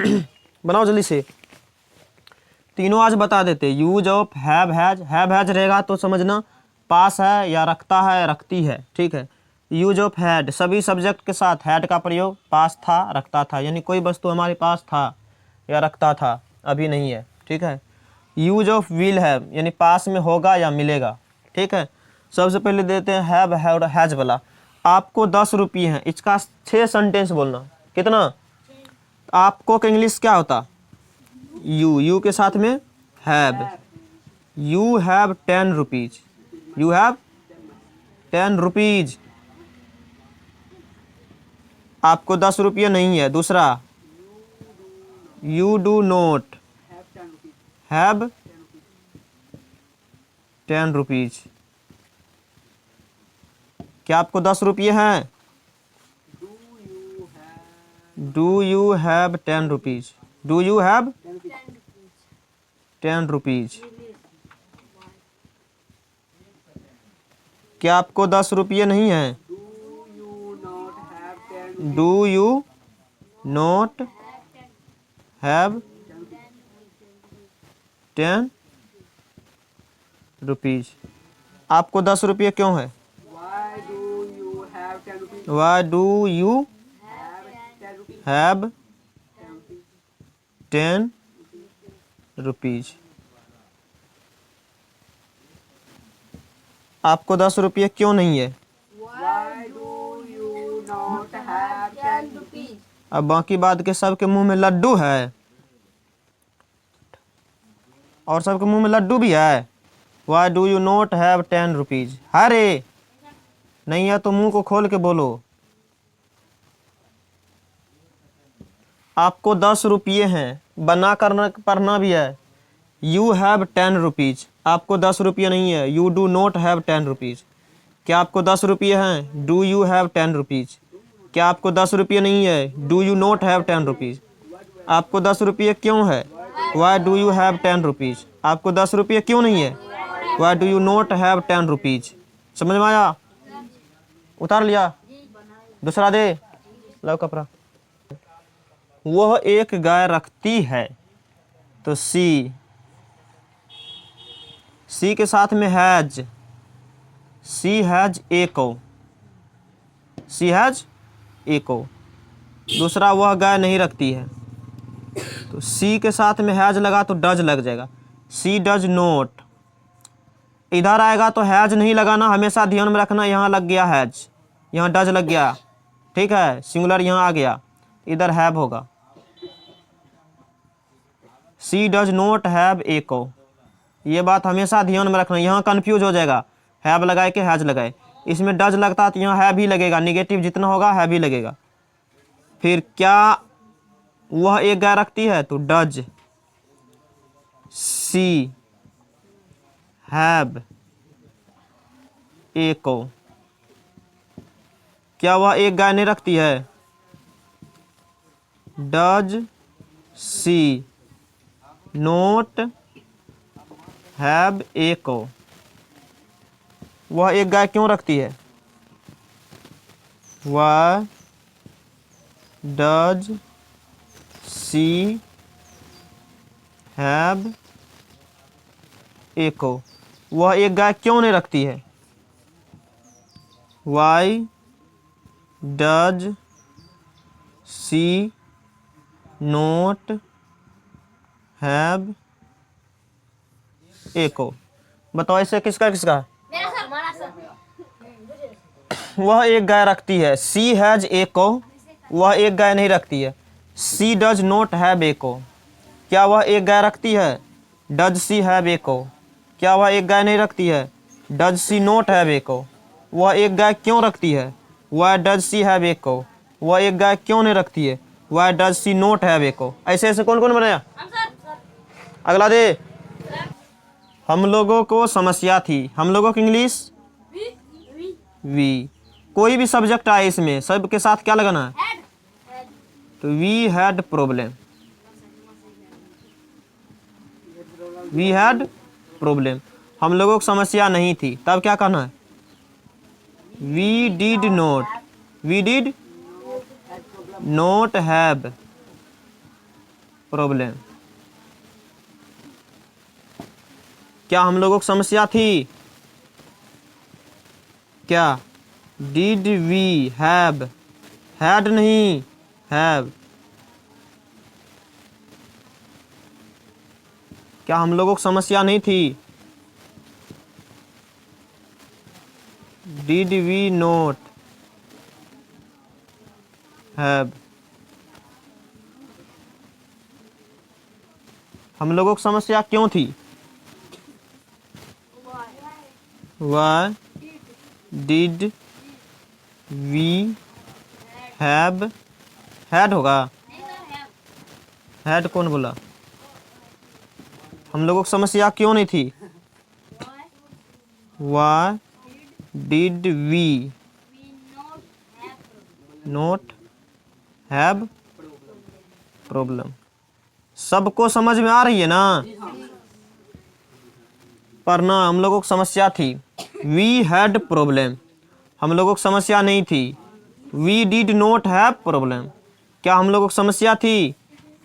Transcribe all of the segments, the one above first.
बनाओ जल्दी से, तीनों आज बता देते। यूज ऑफ हैव हैज रहेगा तो समझना पास है या रखता है रखती है, ठीक है। यूज ऑफ हैड, सभी सब्जेक्ट के साथ हैड का प्रयोग पास था रखता था, यानी कोई वस्तु हमारे पास था या रखता था, अभी नहीं है, ठीक है। यूज ऑफ विल हैव, यानी पास में होगा या मिलेगा, ठीक है। सबसे पहले देते हैं हैव हैज वाला। आपको 10 रुपये हैं, इसका 6 सेंटेंस बोलना। कितना? आपको का इंग्लिश क्या होता? यू के साथ में have. You have 10 rupees, you have 10 rupees. आपको 10 रुपये नहीं है। दूसरा, you do not have 10 rupees. क्या आपको 10 रुपये हैं? Do you have 10 rupees? Do you have 10 rupees? क्या आपको 10 रुपये नहीं हैं? Do you not have 10 rupees? आपको 10 रुपये क्यों है? Why do you have 10 rupees? आपको 10 रुपये क्यों नहीं है? अब बाकी बात के सबके मुंह में लड्डू है और सबके मुंह में लड्डू भी है। Why do you not have 10 rupees? अरे नहीं है तो मुंह को खोल के बोलो। आपको 10 रुपये हैं, बना करना पढ़ना भी है। यू हैव 10 रुपीज, आपको 10 रुपये नहीं है। You do not have 10 rupees. क्या आपको 10 रुपये हैं? Do you have 10 rupees? क्या आपको 10 रुपये नहीं है? Do you not have 10 rupees? आपको 10 रुपये क्यों है? Why do you have 10 rupees? आपको 10 रुपये क्यों नहीं है? Why do you not have 10 rupees? समझ में आया? उतार लिया? दूसरा दे, लो कपड़ा। वह एक गाय रखती है, तो सी के साथ में हैज। सी हैज ए कौ, सी हैज ए कौ। दूसरा, वह गाय नहीं रखती है, तो सी के साथ में हैज लगा तो डज लग जाएगा। सी डज नोट। इधर आएगा तो हैज नहीं लगाना, हमेशा ध्यान में रखना। यहाँ लग गया हैज, यहाँ डज लग गया, ठीक है। सिंगुलर यहाँ आ गया, इधर हैव होगा। सी डज नोट हैव ए कौ, ये बात हमेशा ध्यान में रखना। यहाँ कंफ्यूज हो जाएगा, हैव लगाए कि हैज लगाए। इसमें डज लगता तो यहाँ हैव ही लगेगा, निगेटिव जितना होगा हैव ही लगेगा। फिर क्या वह एक गाय रखती है, तो डज सी हैव ए कौ। क्या वह एक गाय नहीं रखती है? Does she note have a कौ। वह एक गाय क्यों रखती है? वह डज सी हैव ए कौ। वह एक गाय क्यों नहीं रखती है? Why does she note have a कौ। बताओ इसे किसका किसका? वह एक गाय रखती है। सी हैज ए कौ, वह एक गाय नहीं रखती है। सी डज नोट हैव ए कौ। क्या वह एक गाय रखती है? डज सी हैव ए कौ। क्या वह एक गाय नहीं रखती है? Does she note have a कौ। वह एक गाय क्यों रखती है? Why does she have a कौ। वह एक गाय क्यों नहीं रखती है? Why does she note have a कौ। ऐसे ऐसे कौन कौन बनाया? अगला दे। हम लोगों को समस्या थी। हम लोगों की इंग्लिश वी। कोई भी सब्जेक्ट आए इसमें सब के साथ क्या लगाना है? तो we had problem, we had problem. हम लोगों को समस्या नहीं थी, तब क्या कहना है? We did not, we did not have problem. क्या हम लोगों को समस्या थी? क्या? डिड वी हैव, हैड नहीं, हैव। क्या हम लोगों को समस्या नहीं थी? डिड वी नोट हैव, हम लोगों को समस्या क्यों थी? Why did we have, had होगा, हैड कौन बोला? हम लोगों को समस्या क्यों नहीं थी? Why did we not have problem. सबको समझ में आ रही है ना? पर ना, हम लोगों को समस्या थी। वी हैड प्रॉब्लम, हम लोगों को समस्या नहीं थी। We did not have problem. क्या हम लोगों को समस्या थी?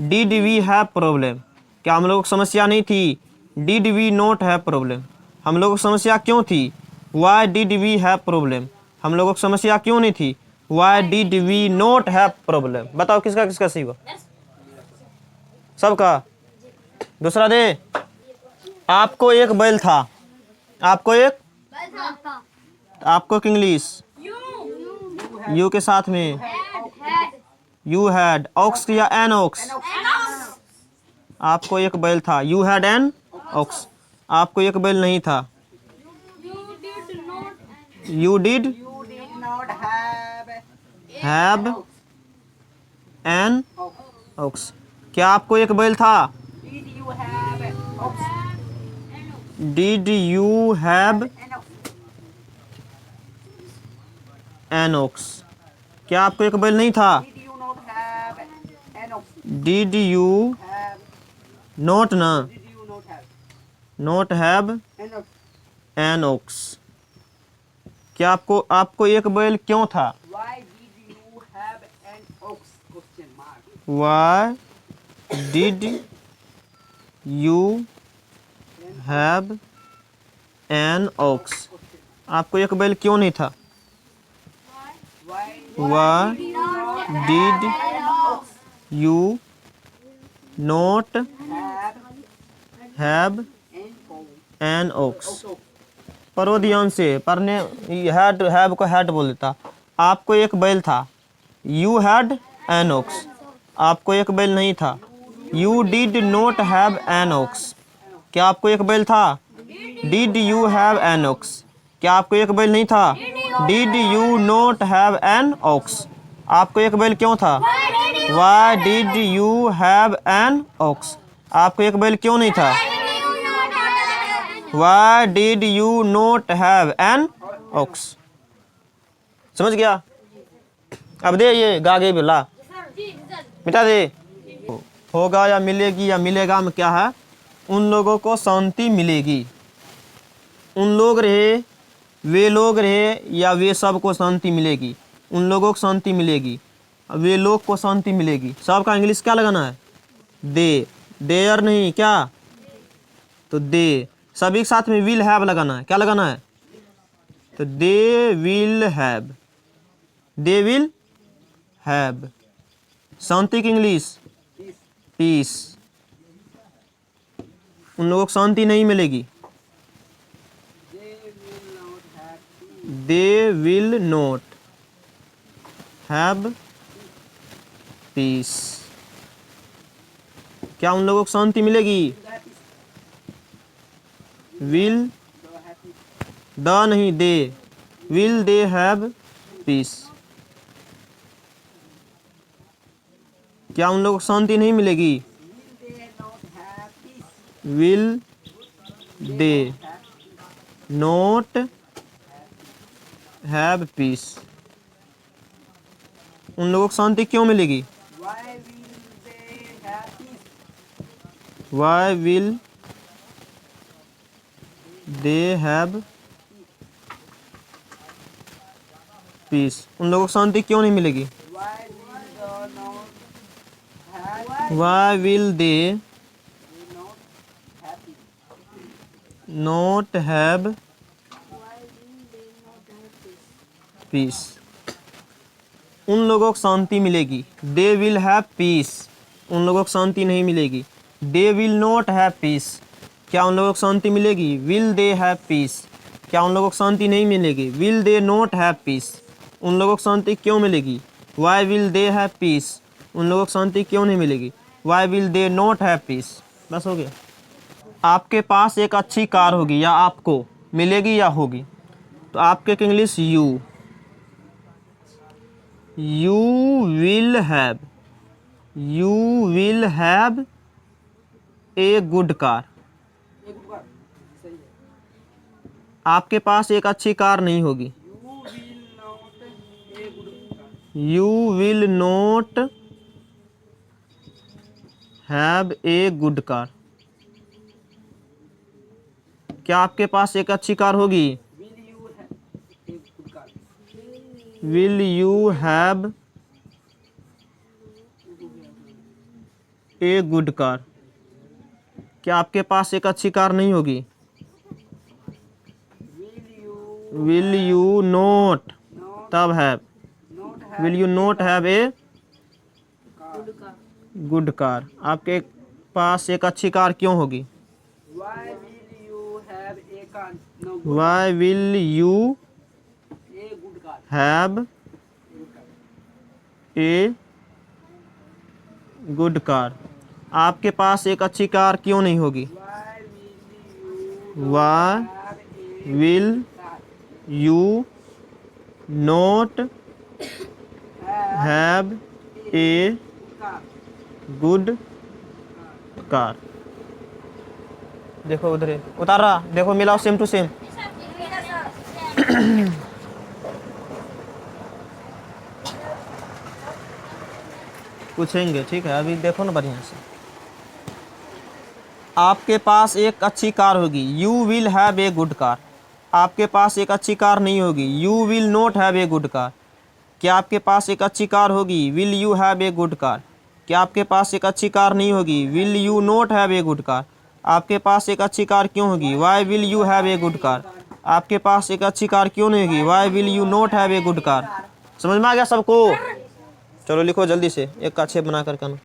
Did we have problem. क्या हम लोगों को समस्या नहीं थी? Did we not have problem. हम लोगों को समस्या क्यों थी? Why did we have problem. हम लोगों को समस्या क्यों नहीं थी? Why did we not have problem. बताओ किसका किसका सही हुआ? सबका। दूसरा दे। आपको एक बैल था, आपको एक, आपको एक इंग्लिश यू के साथ में यू हैड, ऑक्स या एन ऑक्स? आपको एक बैल था, यू हैड एन ऑक्स। आपको एक बैल नहीं था, you did have an ox. क्या आपको एक बैल था? Did you have an ox. क्या आपको एक बैल नहीं था? डिड यू नोट ना, नोट हैव एन ऑक्स। क्या आपको एक बैल क्यों था? Why did you have an ox. आपको एक बैल क्यों नहीं था? Why did you note have an ox. पढ़ो ध्यान से, पढ़ने हैड, हैव को हैड बोल देता। आपको एक बैल था, यू हैड एन ऑक्स। आपको एक बैल नहीं था, you did not have an ox. क्या आपको एक बैल था? Did you have an ox. क्या आपको एक बैल नहीं था? Did you note have an ox. आपको एक बैल क्यों था? Why did you have an ox. आपको एक बैल क्यों नहीं था? Why did you note have an ox. समझ गया? अब दे ये गागे बोला, मिटा दे। होगा या मिलेगी या मिलेगा में क्या है? उन लोगों को शांति मिलेगी। उन लोग रहे, वे लोग रहे, या वे सब को शांति मिलेगी। उन लोगों को शांति मिलेगी, वे लोग को शांति मिलेगी। सबका इंग्लिश क्या लगाना है? दे, देयर नहीं, क्या? तो दे। सभी के साथ में विल हैव लगाना है। क्या लगाना है? तो they will have, they will have. शांति की इंग्लिश पीस। उन लोगों को शांति नहीं मिलेगी। They will not have peace. क्या उन लोगों को शांति मिलेगी? विल, द नहीं, they, will they have peace. क्या उन लोगों को शांति नहीं मिलेगी? Will they not have peace. उन लोगों को शांति क्यों मिलेगी? Why will they have peace. उन लोगों को शांति क्यों नहीं मिलेगी? Why will they not have peace. उन लोगों को शांति मिलेगी। They will have peace. उन लोगों को शांति नहीं मिलेगी। They will not have peace. क्या उन लोगों को शांति मिलेगी? Will they have peace. क्या उन लोगों को शांति नहीं मिलेगी? Will they not have peace. उन लोगों को शांति क्यों मिलेगी? Why will they have peace. उन लोगों को शांति क्यों नहीं मिलेगी? Why will they not have piece. बस हो गया। आपके पास एक अच्छी कार होगी या आपको मिलेगी या होगी, तो आपके English you will have a good car. आपके पास एक अच्छी कार नहीं होगी। You will not have a good car. क्या आपके पास एक अच्छी कार होगी? Will you have a good car. क्या आपके पास एक अच्छी कार नहीं होगी? विल यू नॉट तब have will you not have a good car. आपके पास एक अच्छी कार क्यों होगी? Why will you have a good car. आपके पास एक अच्छी कार क्यों नहीं होगी? Why will you not have a good car. देखो उधर उतार रहा, देखो मिलाओ सेम टू सेम। पूछेंगे, ठीक है, अभी देखो ना बढ़िया से। आपके पास एक अच्छी कार होगी। You will have a good car. आपके पास एक अच्छी कार नहीं होगी। You will not have a good car. क्या आपके पास एक अच्छी कार होगी? Will you have a good car. क्या आपके पास एक अच्छी कार नहीं होगी? Will you not have a good car. आपके पास एक अच्छी कार क्यों होगी? Why will you have a good car. आपके पास एक अच्छी कार क्यों नहीं होगी? Why will you not have a good car. समझ में आ गया सबको? चलो लिखो जल्दी से, एक का 6 बना कर